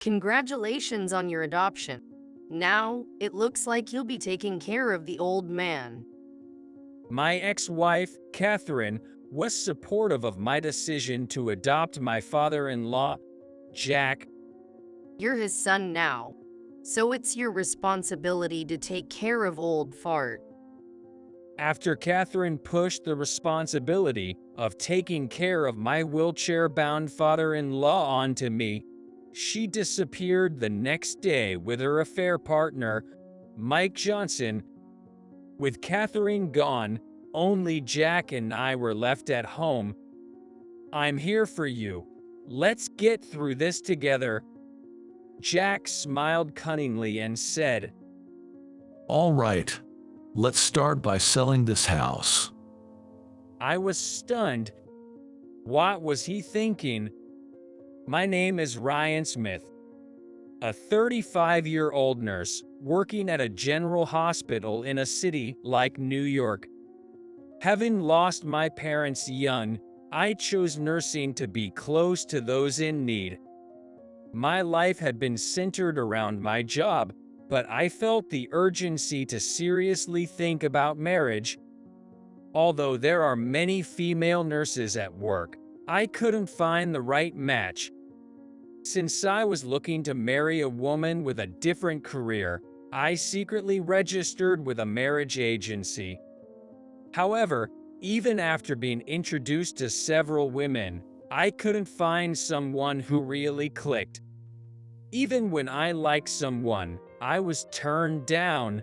Congratulations on your adoption. Now, it looks like you'll be taking care of the old man. My ex-wife, Catherine, was supportive of my decision to adopt my father-in-law, Jack. You're his son now, so it's your responsibility to take care of old fart. After Catherine pushed the responsibility of taking care of my wheelchair-bound father-in-law onto me, she disappeared the next day with her affair partner, Mike Johnson. With Catherine gone, only Jack and I were left at home. I'm here for you. Let's get through this together. Jack smiled cunningly and said, All right. Let's start by selling this house. I was stunned. What was he thinking? My name is Ryan Smith, a 35-year-old nurse working at a general hospital in a city like New York. Having lost my parents young, I chose nursing to be close to those in need. My life had been centered around my job, but I felt the urgency to seriously think about marriage. Although there are many female nurses at work, I couldn't find the right match. Since I was looking to marry a woman with a different career, I secretly registered with a marriage agency. However, even after being introduced to several women, I couldn't find someone who really clicked. Even when I liked someone, I was turned down.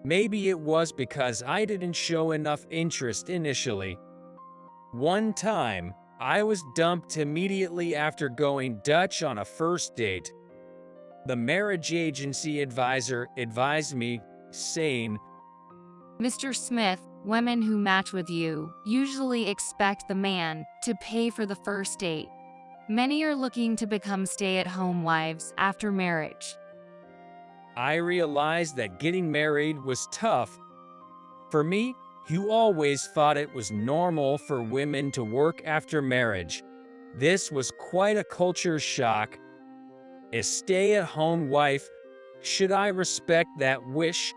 Maybe it was because I didn't show enough interest initially. One time, I was dumped immediately after going Dutch on a first date. The marriage agency advisor advised me, saying, Mr. Smith, women who match with you usually expect the man to pay for the first date. Many are looking to become stay-at-home wives after marriage. I realized that getting married was tough. For me, who always thought it was normal for women to work after marriage, this was quite a culture shock. A stay-at-home wife, should I respect that wish?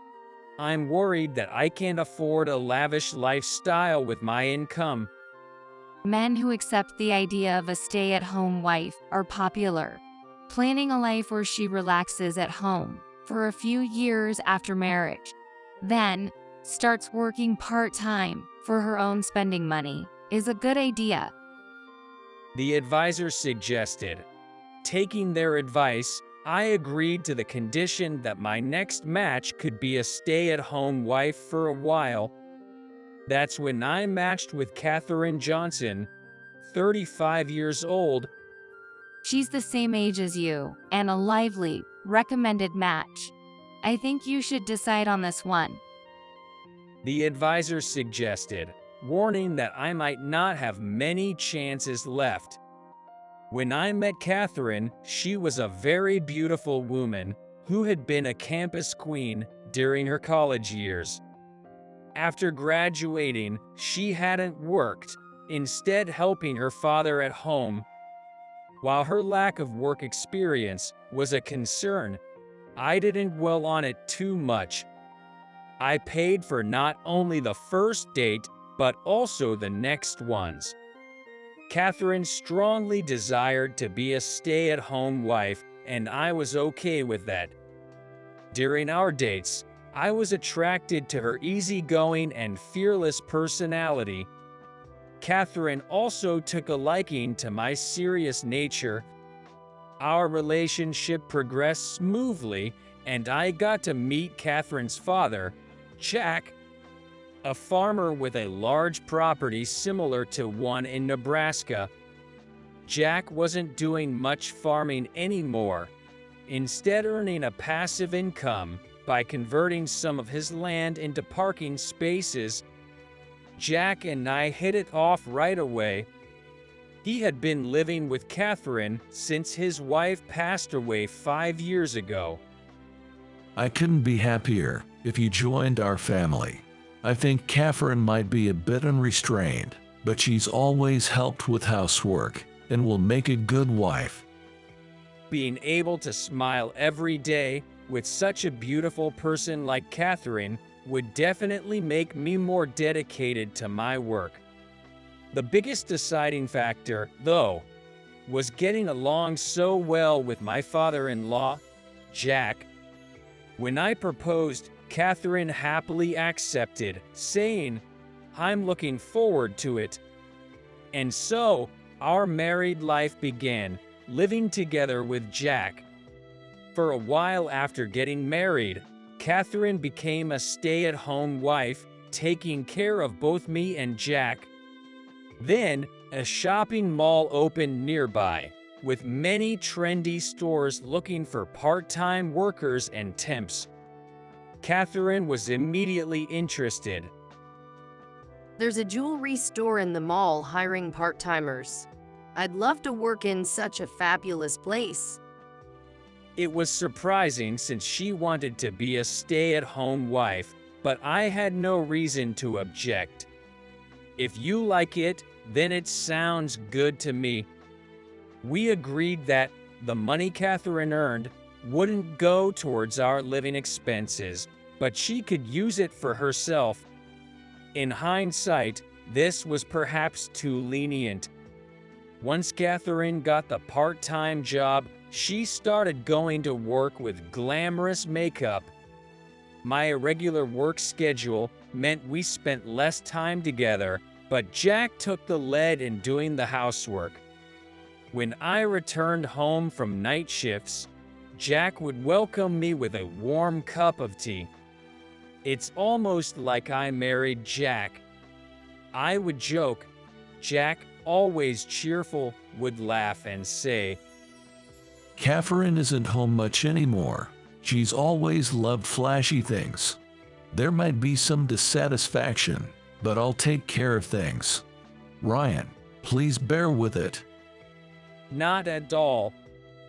I'm worried that I can't afford a lavish lifestyle with my income. Men who accept the idea of a stay-at-home wife are popular, planning a life where she relaxes at home for a few years after marriage, then starts working part-time for her own spending money is a good idea. The advisor suggested. Taking their advice, I agreed to the condition that my next match could be a stay-at-home wife for a while. That's when I matched with Catherine Johnson, 35 years old. She's the same age as you and a lively, recommended match. I think you should decide on this one. The advisor suggested, warning that I might not have many chances left. When I met Catherine, she was a very beautiful woman who had been a campus queen during her college years. After graduating, she hadn't worked, instead helping her father at home. While her lack of work experience was a concern, I didn't dwell on it too much. I paid for not only the first date, but also the next ones. Catherine strongly desired to be a stay-at-home wife, and I was okay with that. During our dates, I was attracted to her easygoing and fearless personality. Catherine also took a liking to my serious nature. Our relationship progressed smoothly, and I got to meet Catherine's father, Jack, a farmer with a large property similar to one in Nebraska. Jack wasn't doing much farming anymore, instead earning a passive income by converting some of his land into parking spaces. Jack and I hit it off right away. He had been living with Catherine since his wife passed away 5 years ago. I couldn't be happier if you joined our family. I think Catherine might be a bit unrestrained, but she's always helped with housework and will make a good wife. Being able to smile every day with such a beautiful person like Catherine would definitely make me more dedicated to my work. The biggest deciding factor, though, was getting along so well with my father-in-law, Jack. When I proposed, Catherine happily accepted, saying, "I'm looking forward to it." And so, our married life began, living together with Jack. For a while after getting married, Catherine became a stay-at-home wife, taking care of both me and Jack. Then, a shopping mall opened nearby, with many trendy stores looking for part-time workers and temps. Catherine was immediately interested. There's a jewelry store in the mall hiring part-timers. I'd love to work in such a fabulous place. It was surprising since she wanted to be a stay-at-home wife, but I had no reason to object. If you like it, then it sounds good to me. We agreed that the money Catherine earned wouldn't go towards our living expenses, but she could use it for herself. In hindsight, this was perhaps too lenient. Once Catherine got the part-time job, she started going to work with glamorous makeup. My irregular work schedule meant we spent less time together, but Jack took the lead in doing the housework. When I returned home from night shifts, Jack would welcome me with a warm cup of tea. It's almost like I married Jack. I would joke. Jack, always cheerful, would laugh and say, Catherine isn't home much anymore. She's always loved flashy things. There might be some dissatisfaction, but I'll take care of things. Ryan, please bear with it. "Not at all.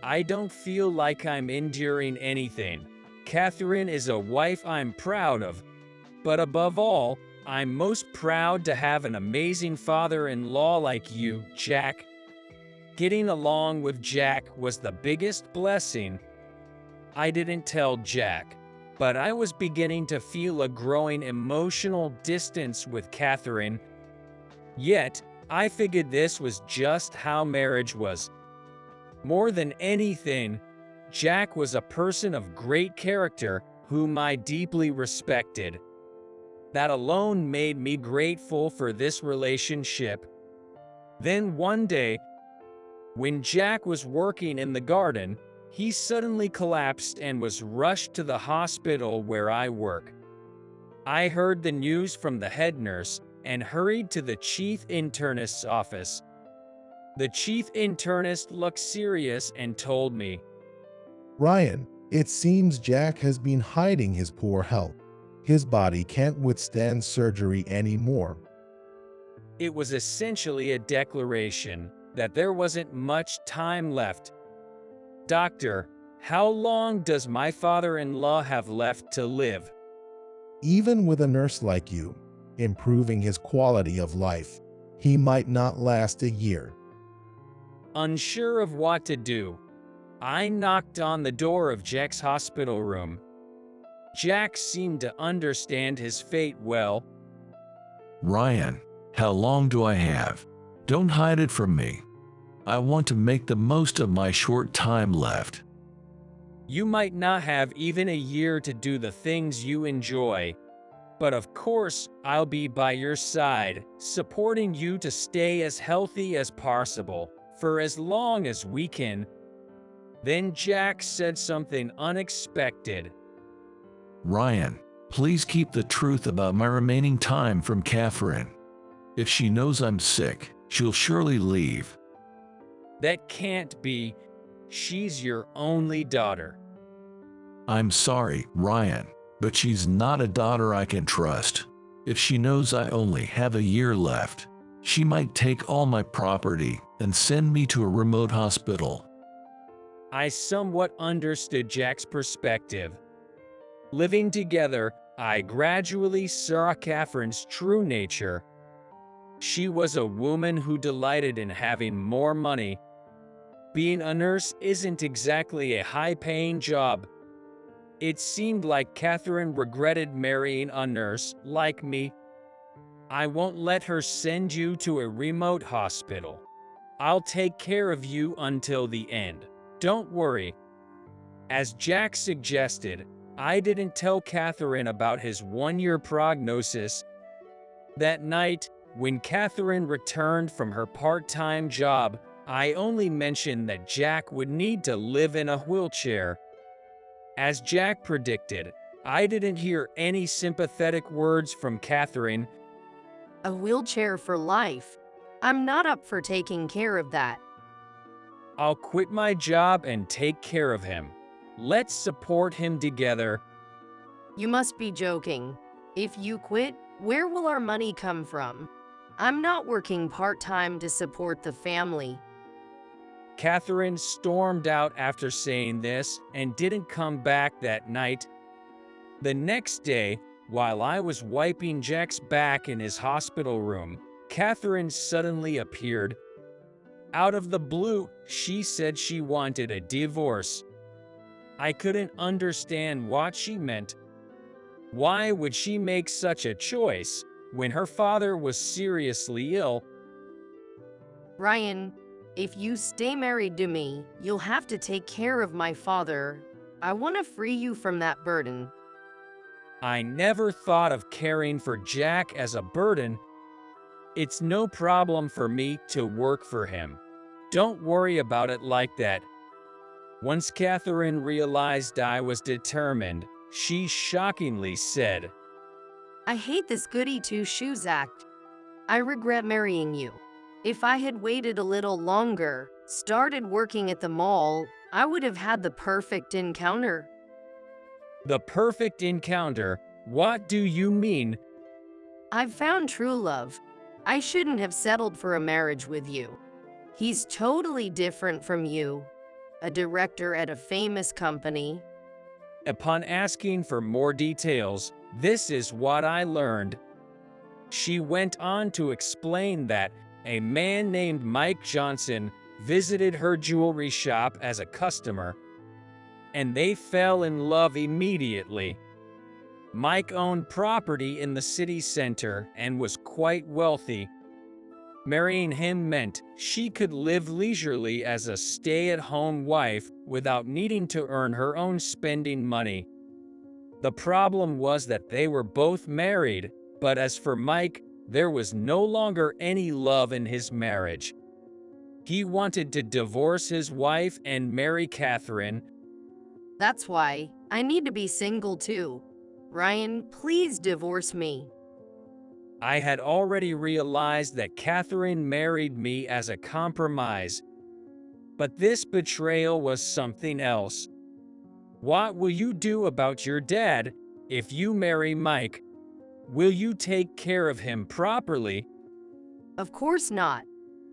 I don't feel like I'm enduring anything. Catherine is a wife I'm proud of. But above all, I'm most proud to have an amazing father-in-law like you, Jack." Getting along with Jack was the biggest blessing. I didn't tell Jack, but I was beginning to feel a growing emotional distance with Catherine. Yet, I figured this was just how marriage was. More than anything, Jack was a person of great character whom I deeply respected. That alone made me grateful for this relationship. Then one day, when Jack was working in the garden, he suddenly collapsed and was rushed to the hospital where I work. I heard the news from the head nurse and hurried to the chief internist's office. The chief internist looked serious and told me, Ryan, it seems Jack has been hiding his poor health. His body can't withstand surgery anymore. It was essentially a declaration that there wasn't much time left. "Doctor, how long does my father-in-law have left to live?" Even with a nurse like you, improving his quality of life, he might not last a year. Unsure of what to do, I knocked on the door of Jack's hospital room. Jack seemed to understand his fate well. Ryan, how long do I have? Don't hide it from me. I want to make the most of my short time left. "You might not have even a year to do the things you enjoy, but of course I'll be by your side, supporting you to stay as healthy as possible for as long as we can." Then Jack said something unexpected. Ryan, please keep the truth about my remaining time from Catherine. If she knows I'm sick, she'll surely leave. "That can't be. She's your only daughter." I'm sorry, Ryan, but she's not a daughter I can trust. If she knows I only have a year left, she might take all my property and send me to a remote hospital. I somewhat understood Jack's perspective. Living together, I gradually saw Catherine's true nature. She was a woman who delighted in having more money. Being a nurse isn't exactly a high-paying job. It seemed like Catherine regretted marrying a nurse like me. I won't let her send you to a remote hospital. I'll take care of you until the end. Don't worry. As Jack suggested, I didn't tell Catherine about his one-year prognosis. That night, when Catherine returned from her part-time job, I only mentioned that Jack would need to live in a wheelchair. As Jack predicted, I didn't hear any sympathetic words from Catherine. A wheelchair for life. I'm not up for taking care of that. I'll quit my job and take care of him. Let's support him together. You must be joking. If you quit, where will our money come from? I'm not working part-time to support the family. Catherine stormed out after saying this and didn't come back that night. The next day, while I was wiping Jack's back in his hospital room, Catherine suddenly appeared. Out of the blue, she said she wanted a divorce. I couldn't understand what she meant. Why would she make such a choice when her father was seriously ill? Ryan, if you stay married to me, you'll have to take care of my father. I want to free you from that burden. I never thought of caring for Jack as a burden. It's no problem for me to work for him. Don't worry about it like that. Once Catherine realized I was determined, she shockingly said, I hate this goody two-shoes act. I regret marrying you. If I had waited a little longer, started working at the mall, I would have had the perfect encounter. The perfect encounter? What do you mean? I've found true love. I shouldn't have settled for a marriage with you. He's totally different from you. A director at a famous company. Upon asking for more details, this is what I learned. She went on to explain that a man named Mike Johnson visited her jewelry shop as a customer, and they fell in love immediately. Mike owned property in the city center and was quite wealthy. Marrying him meant she could live leisurely as a stay-at-home wife without needing to earn her own spending money. The problem was that they were both married, but as for Mike, there was no longer any love in his marriage. He wanted to divorce his wife and marry Catherine. That's why I need to be single too. Ryan, please divorce me. I had already realized that Catherine married me as a compromise. But this betrayal was something else. What will you do about your dad if you marry Mike? Will you take care of him properly? Of course not.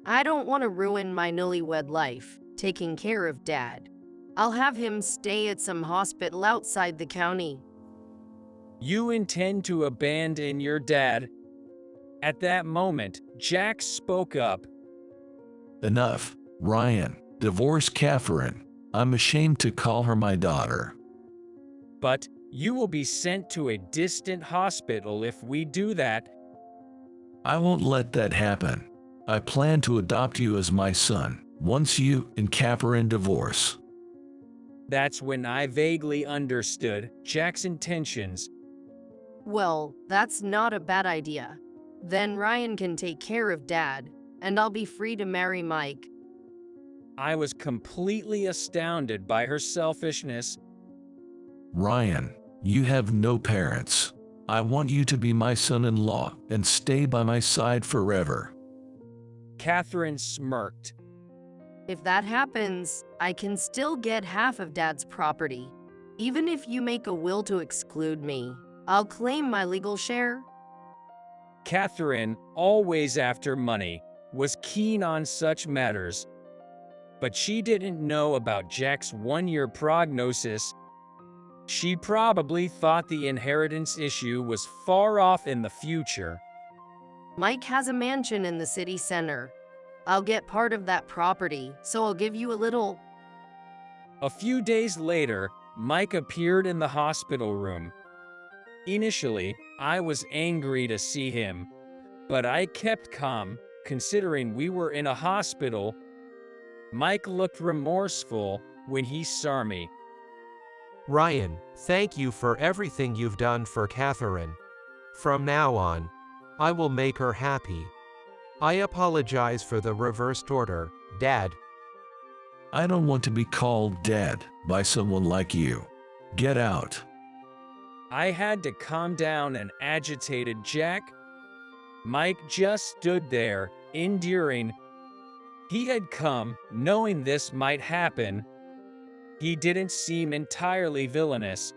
I don't want to ruin my newlywed life, taking care of Dad. I'll have him stay at some hospital outside the county. You intend to abandon your dad? At that moment, Jack spoke up. Enough, Ryan. Divorce Catherine. I'm ashamed to call her my daughter. But you will be sent to a distant hospital if we do that. I won't let that happen. I plan to adopt you as my son once you and Catherine divorce. That's when I vaguely understood Jack's intentions. Well, that's not a bad idea. Then Ryan can take care of Dad, and I'll be free to marry Mike. I was completely astounded by her selfishness. Ryan, you have no parents. I want you to be my son-in-law and stay by my side forever. Catherine smirked. If that happens, I can still get half of Dad's property. Even if you make a will to exclude me, I'll claim my legal share. Catherine, always after money, was keen on such matters. But she didn't know about Jack's one-year prognosis. She probably thought the inheritance issue was far off in the future. Mike has a mansion in the city center. I'll get part of that property, so I'll give you a little. A few days later, Mike appeared in the hospital room. Initially, I was angry to see him, but I kept calm, considering we were in a hospital. Mike looked remorseful when he saw me. Ryan, thank you for everything you've done for Catherine. From now on, I will make her happy. I apologize for the reversed order, Dad. I don't want to be called dad by someone like you. Get out. I had to calm down an agitated Jack. Mike just stood there, enduring. He had come, knowing this might happen. He didn't seem entirely villainous.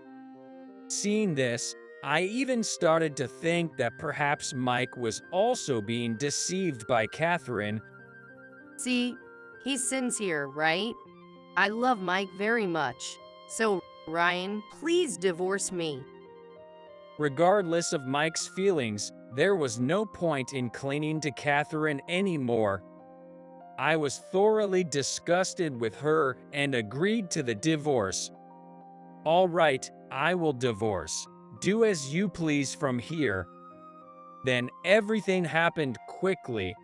Seeing this, I even started to think that perhaps Mike was also being deceived by Catherine. See, he's sincere, right? I love Mike very much. So, Ryan, please divorce me. Regardless of Mike's feelings, there was no point in clinging to Catherine anymore. I was thoroughly disgusted with her and agreed to the divorce. All right, I will divorce. Do as you please from here. Then everything happened quickly.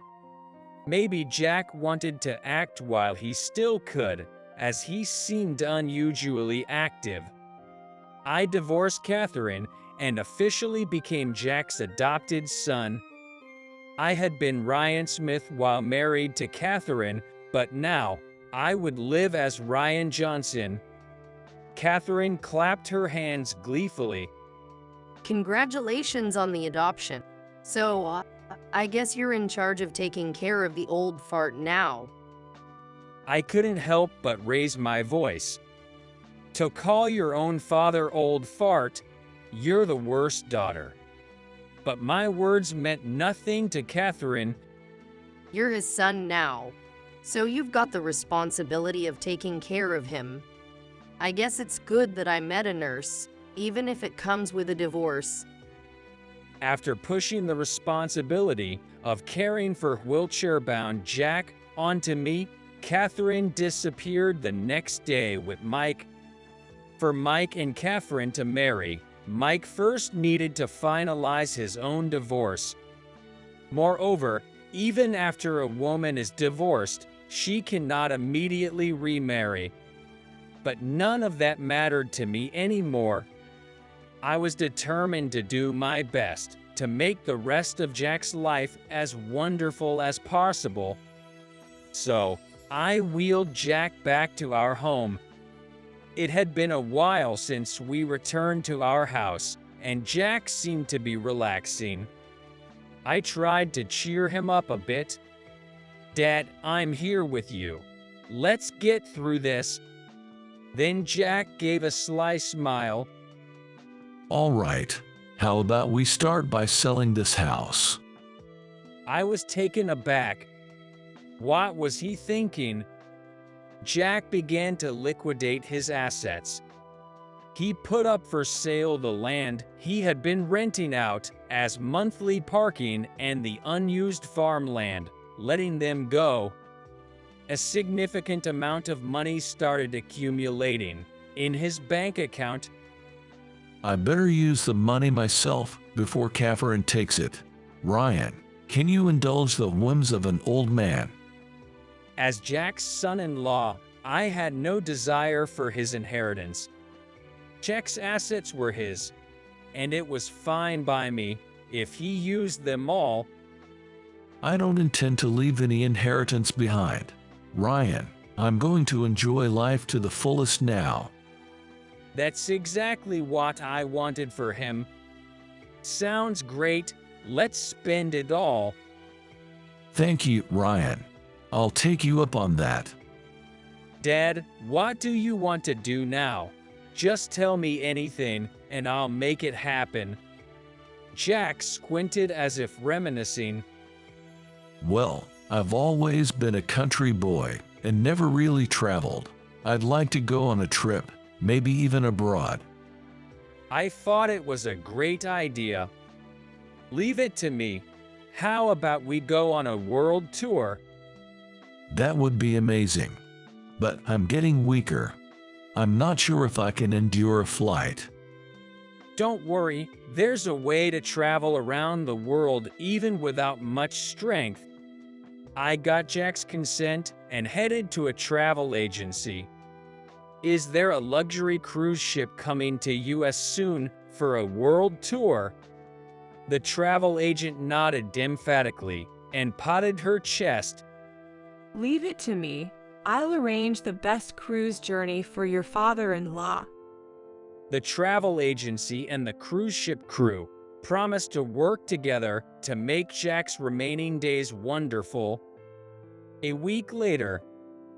Maybe Jack wanted to act while he still could, as he seemed unusually active. I divorced Catherine and officially became Jack's adopted son. I had been Ryan Smith while married to Catherine, but now I would live as Ryan Johnson. Catherine clapped her hands gleefully. Congratulations on the adoption. So, I guess you're in charge of taking care of the old fart now. I couldn't help but raise my voice. To call your own father old fart, you're the worst daughter. But my words meant nothing to Catherine. You're his son now, so you've got the responsibility of taking care of him. I guess it's good that I met a nurse, even if it comes with a divorce. After pushing the responsibility of caring for wheelchair-bound Jack onto me, Catherine disappeared the next day with Mike. For Mike and Catherine to marry, Mike first needed to finalize his own divorce. Moreover, even after a woman is divorced, she cannot immediately remarry. But none of that mattered to me anymore. I was determined to do my best to make the rest of Jack's life as wonderful as possible. So, I wheeled Jack back to our home. It had been a while since we returned to our house, and Jack seemed to be relaxing. I tried to cheer him up a bit. Dad, I'm here with you. Let's get through this. Then Jack gave a sly smile. All right, how about we start by selling this house? I was taken aback. What was he thinking? Jack began to liquidate his assets. He put up for sale the land he had been renting out as monthly parking and the unused farmland, letting them go. A significant amount of money started accumulating in his bank account. I better use the money myself before Catherine takes it. Ryan, can you indulge the whims of an old man? As Jack's son-in-law, I had no desire for his inheritance. Jack's assets were his, and it was fine by me if he used them all. I don't intend to leave any inheritance behind. Ryan, I'm going to enjoy life to the fullest now. That's exactly what I wanted for him. Sounds great. Let's spend it all. Thank you, Ryan. I'll take you up on that. Dad, what do you want to do now? Just tell me anything, and I'll make it happen. Jack squinted as if reminiscing. Well, I've always been a country boy and never really traveled. I'd like to go on a trip, maybe even abroad. I thought it was a great idea. Leave it to me. How about we go on a world tour? That would be amazing. But I'm getting weaker. I'm not sure if I can endure a flight. Don't worry, there's a way to travel around the world even without much strength. I got Jack's consent and headed to a travel agency. Is there a luxury cruise ship coming to US soon for a world tour? The travel agent nodded emphatically and patted her chest. Leave it to me. I'll arrange the best cruise journey for your father-in-law. The travel agency and the cruise ship crew promised to work together to make Jack's remaining days wonderful. A week later,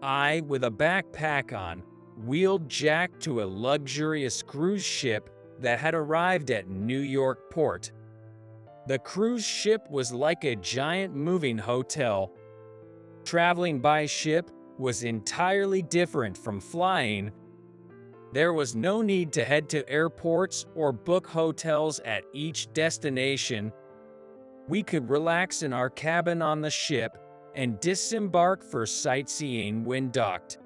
I, with a backpack on, wheeled Jack to a luxurious cruise ship that had arrived at New York port. The cruise ship was like a giant moving hotel. Traveling by ship was entirely different from flying. There was no need to head to airports or book hotels at each destination. We could relax in our cabin on the ship and disembark for sightseeing when docked.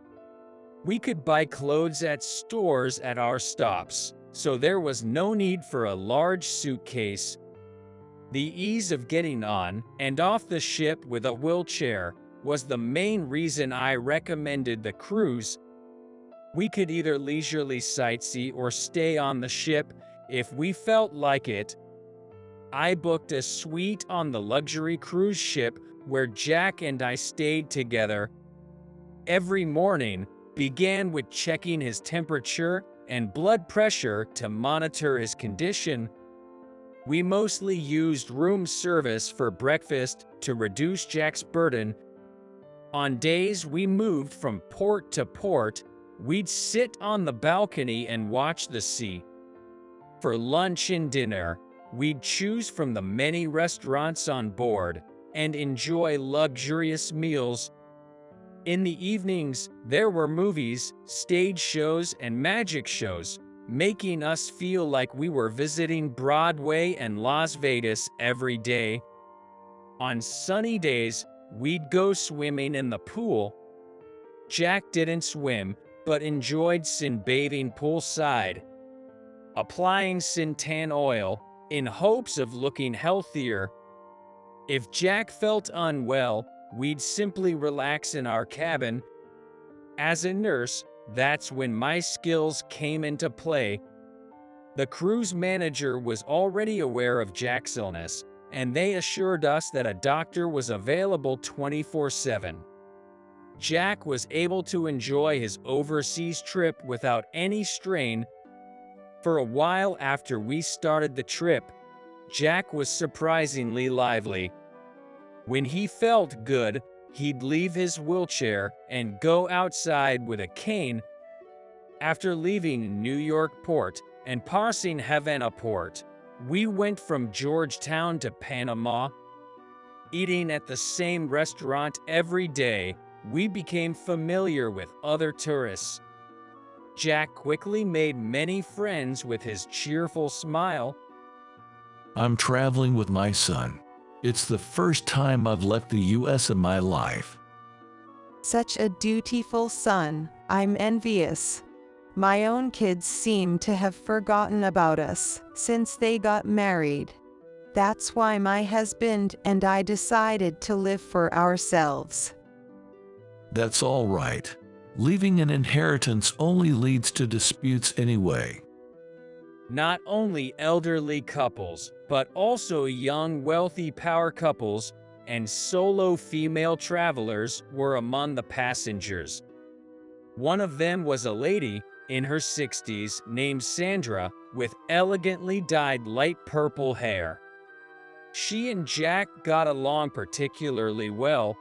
We could buy clothes at stores at our stops, so there was no need for a large suitcase. The ease of getting on and off the ship with a wheelchair was the main reason I recommended the cruise. We could either leisurely sightsee or stay on the ship if we felt like it. I booked a suite on the luxury cruise ship where Jack and I stayed together. Every morning began with checking his temperature and blood pressure to monitor his condition. We mostly used room service for breakfast to reduce Jack's burden. On days we moved from port to port, we'd sit on the balcony and watch the sea. For lunch and dinner, we'd choose from the many restaurants on board and enjoy luxurious meals. In the evenings, there were movies, stage shows, and magic shows, making us feel like we were visiting Broadway and Las Vegas every day. On sunny days, we'd go swimming in the pool. Jack didn't swim, but enjoyed sunbathing poolside, applying suntan oil in hopes of looking healthier. If Jack felt unwell, we'd simply relax in our cabin. As a nurse, that's when my skills came into play. The cruise manager was already aware of Jack's illness, and they assured us that a doctor was available 24/7. Jack was able to enjoy his overseas trip without any strain. For a while after we started the trip, Jack was surprisingly lively. When he felt good, he'd leave his wheelchair and go outside with a cane. After leaving New York port and passing Havana port, we went from Georgetown to Panama. Eating at the same restaurant every day, we became familiar with other tourists. Jack quickly made many friends with his cheerful smile. I'm traveling with my son. It's the first time I've left the US in my life. Such a dutiful son. I'm envious. My own kids seem to have forgotten about us since they got married. That's why my husband and I decided to live for ourselves. That's all right. Leaving an inheritance only leads to disputes anyway. Not only elderly couples, but also young, wealthy power couples and solo female travelers were among the passengers. One of them was a lady in her 60s named Sandra with elegantly dyed light purple hair. She and Jack got along particularly well.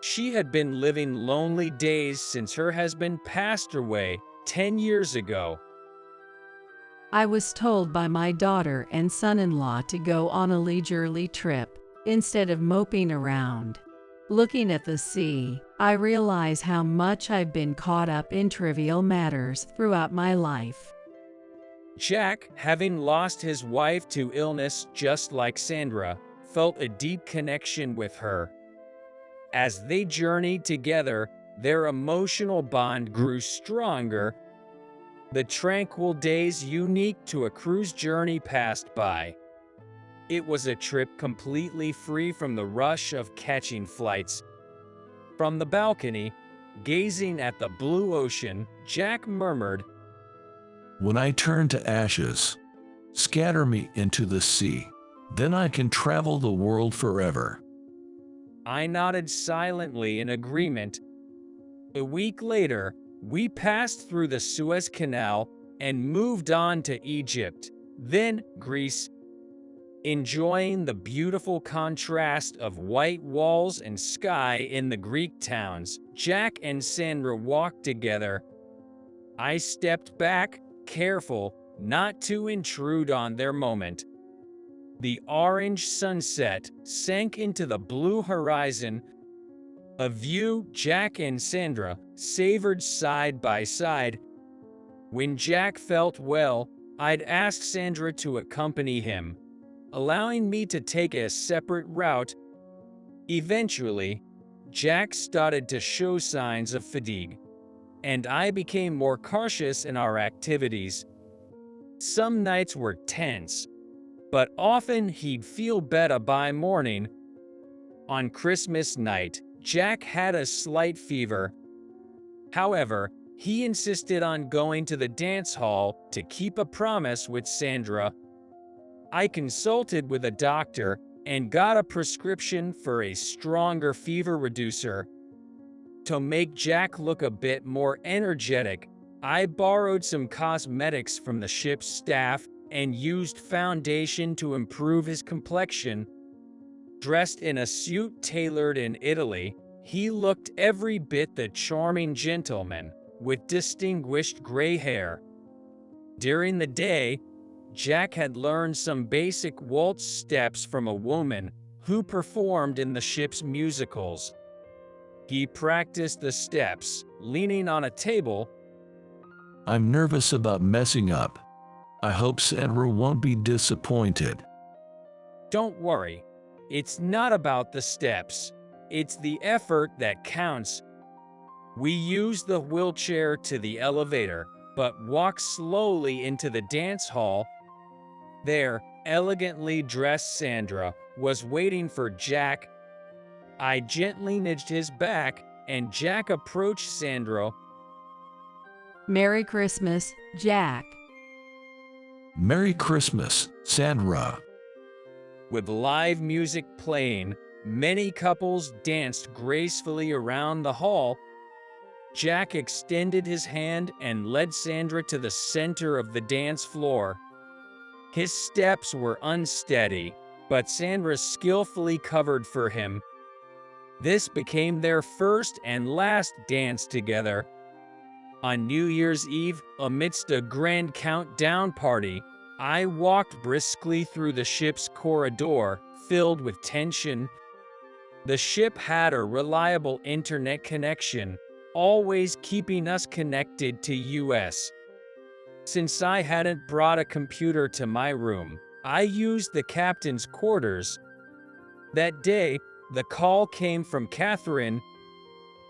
She had been living lonely days since her husband passed away 10 years ago. I was told by my daughter and son-in-law to go on a leisurely trip instead of moping around. Looking at the sea, I realize how much I've been caught up in trivial matters throughout my life. Jack, having lost his wife to illness just like Sandra, felt a deep connection with her. As they journeyed together, their emotional bond grew stronger. The tranquil days unique to a cruise journey passed by. It was a trip completely free from the rush of catching flights. From the balcony, gazing at the blue ocean, Jack murmured, "When I turn to ashes, scatter me into the sea. Then I can travel the world forever." I nodded silently in agreement. A week later, we passed through the Suez Canal and moved on to Egypt, then Greece. Enjoying the beautiful contrast of white walls and sky in the Greek towns, Jack and Sandra walked together. I stepped back, careful not to intrude on their moment. The orange sunset sank into the blue horizon, a view Jack and Sandra savored side by side. When Jack felt well, I'd ask Sandra to accompany him, allowing me to take a separate route. Eventually, Jack started to show signs of fatigue, and I became more cautious in our activities. Some nights were tense, but often he'd feel better by morning. On Christmas night, Jack had a slight fever. However, he insisted on going to the dance hall to keep a promise with Sandra. I consulted with a doctor and got a prescription for a stronger fever reducer. To make Jack look a bit more energetic, I borrowed some cosmetics from the ship's staff and used foundation to improve his complexion. Dressed in a suit tailored in Italy, he looked every bit the charming gentleman with distinguished gray hair. During the day, Jack had learned some basic waltz steps from a woman who performed in the ship's musicals. He practiced the steps, leaning on a table. "I'm nervous about messing up. I hope Sandra won't be disappointed." Don't worry, it's not about the steps. It's the effort that counts. We used the wheelchair to the elevator, but walked slowly into the dance hall. There, elegantly dressed Sandra was waiting for Jack. I gently nudged his back, and Jack approached Sandra. Merry Christmas, Jack. "Merry Christmas, Sandra." With live music playing, many couples danced gracefully around the hall. Jack extended his hand and led Sandra to the center of the dance floor. His steps were unsteady, but Sandra skillfully covered for him. This became their first and last dance together. On New Year's Eve, amidst a grand countdown party, I walked briskly through the ship's corridor, filled with tension. The ship had a reliable internet connection, always keeping us connected to US. Since I hadn't brought a computer to my room, I used the captain's quarters. That day, the call came from Catherine.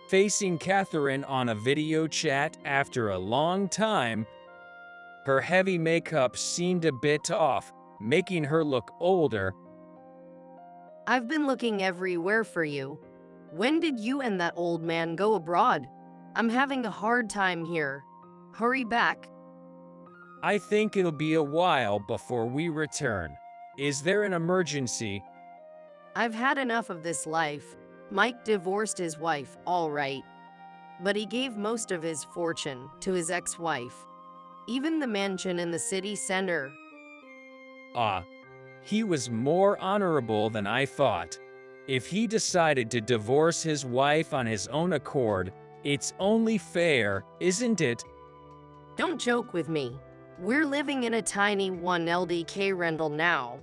Facing Catherine on a video chat after a long time, her heavy makeup seemed a bit off, making her look older. I've been looking everywhere for you. When did you and that old man go abroad? I'm having a hard time here. Hurry back. I think it'll be a while before we return. Is there an emergency? I've had enough of this life. Mike divorced his wife, all right. But he gave most of his fortune to his ex-wife. Even the mansion in the city center. He was more honorable than I thought. If he decided to divorce his wife on his own accord, it's only fair, isn't it? Don't joke with me. We're living in a tiny 1 LDK rental now.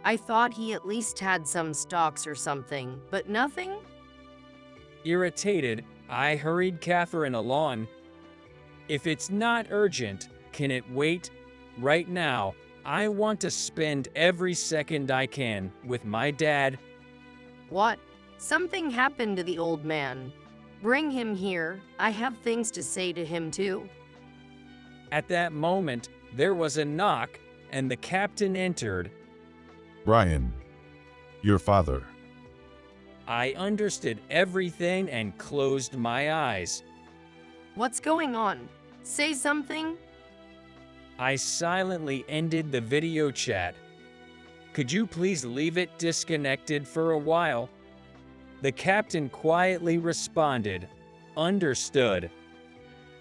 I thought he at least had some stocks or something, but nothing? Irritated, I hurried Catherine along. If it's not urgent, can it wait? Right now, I want to spend every second I can with my dad. What? Something happened to the old man. Bring him here. I have things to say to him too. At that moment, there was a knock, and the captain entered. Ryan, your father. I understood everything and closed my eyes. What's going on? Say something? I silently ended the video chat. Could you please leave it disconnected for a while? The captain quietly responded, understood.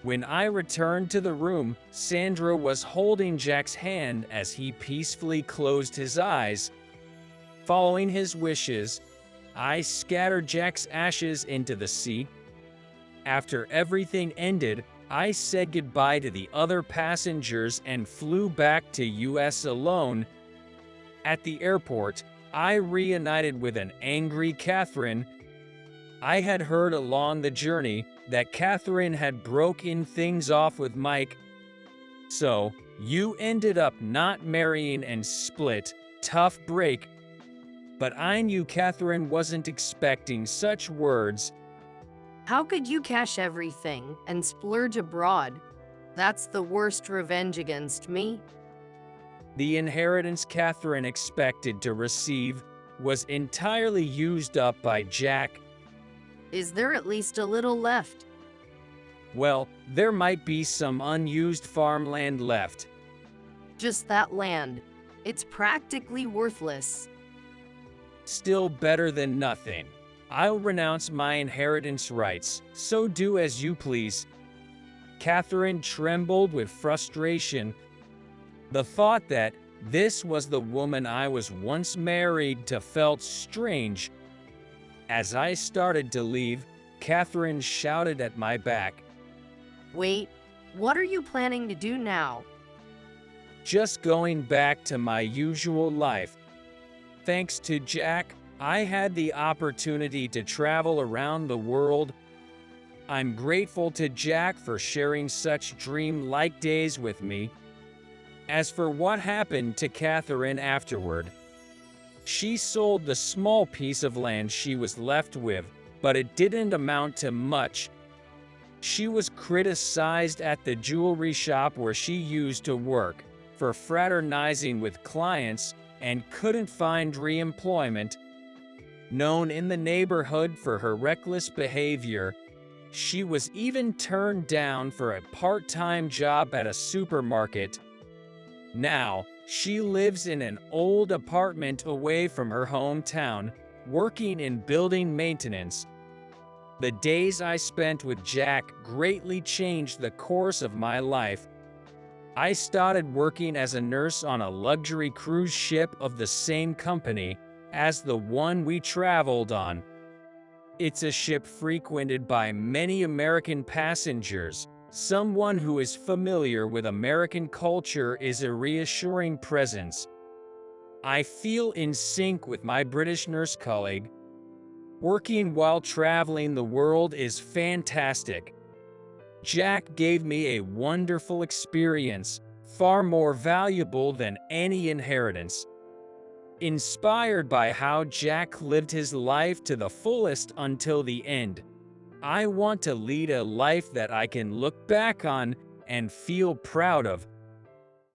When I returned to the room, Sandra was holding Jack's hand as he peacefully closed his eyes. Following his wishes, I scattered Jack's ashes into the sea. After everything ended, I said goodbye to the other passengers and flew back to US alone. At the airport, I reunited with an angry Catherine. I had heard along the journey that Catherine had broken things off with Mike. So, you ended up not marrying and split. Tough break. But I knew Catherine wasn't expecting such words. How could you cash everything and splurge abroad? That's the worst revenge against me. The inheritance Catherine expected to receive was entirely used up by Jack. Is there at least a little left? Well, there might be some unused farmland left. Just that land. It's practically worthless. Still better than nothing. I'll renounce my inheritance rights, so do as you please. Catherine trembled with frustration. The thought that this was the woman I was once married to felt strange. As I started to leave, Catherine shouted at my back. Wait, what are you planning to do now? Just going back to my usual life. Thanks to Jack, I had the opportunity to travel around the world. I'm grateful to Jack for sharing such dream-like days with me. As for what happened to Catherine afterward, she sold the small piece of land she was left with, but it didn't amount to much. She was criticized at the jewelry shop where she used to work for fraternizing with clients and couldn't find re-employment. Known in the neighborhood for her reckless behavior, she was even turned down for a part-time job at a supermarket. Now, she lives in an old apartment away from her hometown, working in building maintenance. The days I spent with Jack greatly changed the course of my life. I started working as a nurse on a luxury cruise ship of the same company as the one we traveled on. It's a ship frequented by many American passengers. Someone who is familiar with American culture is a reassuring presence. I feel in sync with my British nurse colleague. Working while traveling the world is fantastic. Jack gave me a wonderful experience, far more valuable than any inheritance. Inspired by how Jack lived his life to the fullest until the end, I want to lead a life that I can look back on and feel proud of.